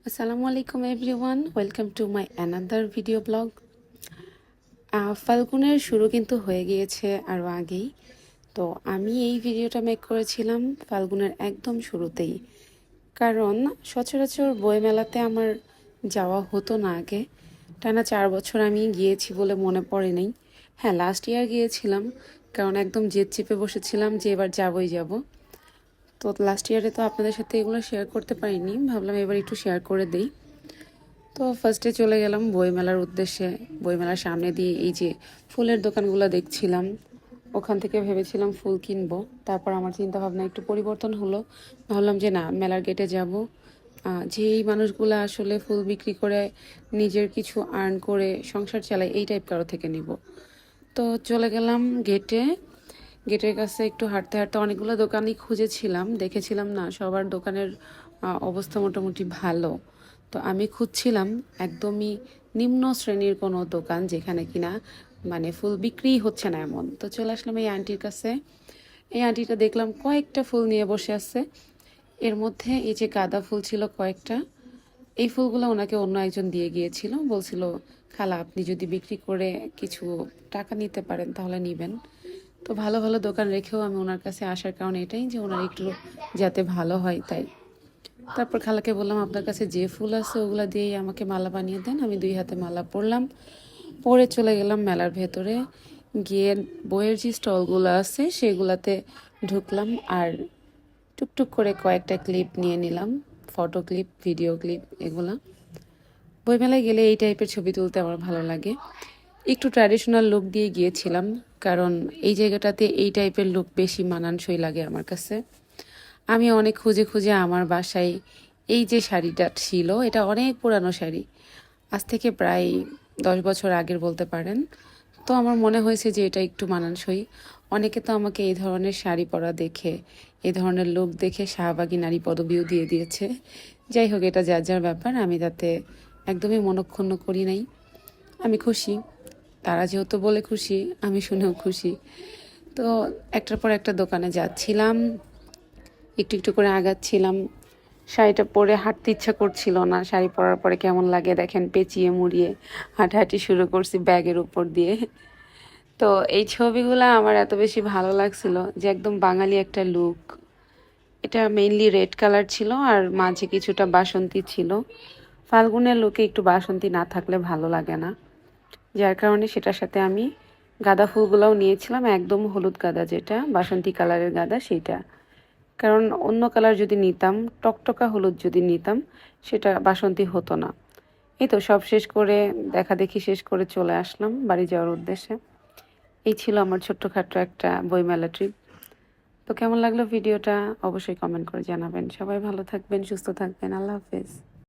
Assalamu alaikum everyone, welcome to my another video blog. ফাল্গুনের শুরু কিন্তু হয়ে গিয়েছে আরও আগেই। তো আমি এই ভিডিওটা মেক করেছিলাম ফাল্গুনের একদম শুরুতেই, কারণ সচরাচর বইমেলাতে আমার যাওয়া হতো না আগে। টানা 4 বছর আমি গিয়েছি বলে মনে পড়ে নেই। হ্যাঁ, লাস্ট ইয়ার গিয়েছিলাম, কারণ একদম জেদ চেপে বসেছিলাম যে এবার যাবই যাব। তো লাস্ট ইয়ারে তো আপনাদের সাথে এগুলো শেয়ার করতে পারিনি, ভাবলাম এবার একটু শেয়ার করে দেই। তো ফার্স্টে চলে গেলাম বইমেলার উদ্দেশ্যে। বইমেলার সামনে দিয়ে এই যে ফুলের দোকানগুলো দেখছিলাম, ওখান থেকে ভেবেছিলাম ফুল কিনবো। তারপর আমার চিন্তা ভাবনা একটু পরিবর্তন হলো, ভাবলাম যে না, মেলার গেটে যাব, যেই মানুষগুলো আসলে ফুল বিক্রি করে নিজের কিছু আর্ন করে সংসার চালায়, এই টাইপ কারো থেকে নিব। তো চলে গেলাম গেটে। গেটের কাছে একটু হাঁটতে হাঁটতে অনেকগুলো দোকানই খুঁজেছিলাম, দেখেছিলাম না সবার দোকানের অবস্থা মোটামুটি ভালো। তো আমি খুঁজছিলাম একদমই নিম্ন শ্রেণীর কোনো দোকান যেখানে কিনা মানে ফুল বিক্রি হচ্ছে না এমন। তো চলে আসলাম এই আন্টির কাছে। এই আন্টিটা দেখলাম কয়েকটা ফুল নিয়ে বসে আছে। এর মধ্যে এই যে গাঁদা ফুল ছিল কয়েকটা। এই ফুলগুলো ওনাকে অন্য একজন দিয়ে গিয়েছিল, বলছিল খালা আপনি যদি বিক্রি করে কিছু টাকা নিতে পারেন তাহলে নিবেন। তো ভালো ভালো দোকান রেখেও আমি ওনার কাছে আসার কারণ এটাই যে ওনার একটু যাতে ভালো হয় তাই। তারপর খালাকে বললাম আপনার কাছে যে ফুল আছে ওগুলা দিয়েই আমাকে মালা বানিয়ে দেন। আমি 2 হাতে মালা পরলাম, পরে চলে গেলাম মেলার ভেতরে। গিয়ে বইয়ের যে স্টলগুলো আছে সেগুলাতে ঢুকলাম আর টুকটুক করে কয়েকটা ক্লিপ নিয়ে নিলাম, ফটো ক্লিপ, ভিডিও ক্লিপ। এগুলা বইমেলায় গেলে এই টাইপের ছবি তুলতে আমার ভালো লাগে। একটু ট্র্যাডিশনাল লুক দিয়ে গিয়েছিলাম, কারণ এই জায়গাটাতে এই টাইপের লুক বেশি মানানসই লাগে আমার কাছে। আমি অনেক খুঁজে খুঁজে আমার বাসায় এই যে শাড়িটা ছিল, এটা অনেক পুরানো শাড়ি, আজ থেকে প্রায় 10 বছর আগের বলতে পারেন। তো আমার মনে হয়েছে যে এটা একটু মানানসই। অনেকে তো আমাকে এই ধরনের শাড়ি পরা দেখে, এই ধরনের লুক দেখে শাহবাগী নারী পদবিও দিয়ে দিয়েছে। যাই হোক, এটা যার যার ব্যাপার, আমি তাতে একদমই মনক্ষুণ্ণ করি নাই। আমি খুশি, তারা যেহেতু বলে খুশি, আমি শুনেও খুশি। তো একটার পর একটা দোকানে যাচ্ছিলাম, একটু একটু করে আগাচ্ছিলাম। শাড়িটা পরে হাঁটতে ইচ্ছা করছিল না, শাড়ি পরার পরে কেমন লাগে দেখেন, পেঁচিয়ে মুড়িয়ে হাঁটাহাঁটি শুরু করছি ব্যাগের উপর দিয়ে। তো এই ছবিগুলো আমার এত বেশি ভালো লাগছিল যে একদম বাঙালি একটা লুক। এটা মেইনলি রেড কালার ছিল আর মাঝে কিছুটা বাসন্তী ছিল। ফাল্গুনের লুকে একটু বাসন্তী না থাকলে ভালো লাগে না, যার কারণে সেটার সাথে আমি গাঁদা ফুলগুলোও নিয়েছিলাম, একদম হলুদ গাঁদা, যেটা বাসন্তী কালারের গাঁদা সেইটা। কারণ অন্য কালার যদি নিতাম, টকটকা হলুদ যদি নিতাম, সেটা বাসন্তী হতো না। এই তো সব শেষ করে, দেখা দেখি শেষ করে চলে আসলাম বাড়ি যাওয়ার উদ্দেশ্যে। এই ছিল আমার ছোট্টখাট্টো একটা বইমেলা ট্রিপ। তো কেমন লাগলো ভিডিওটা অবশ্যই কমেন্ট করে জানাবেন। সবাই ভালো থাকবেন, সুস্থ থাকবেন। আল্লাহ হাফেজ।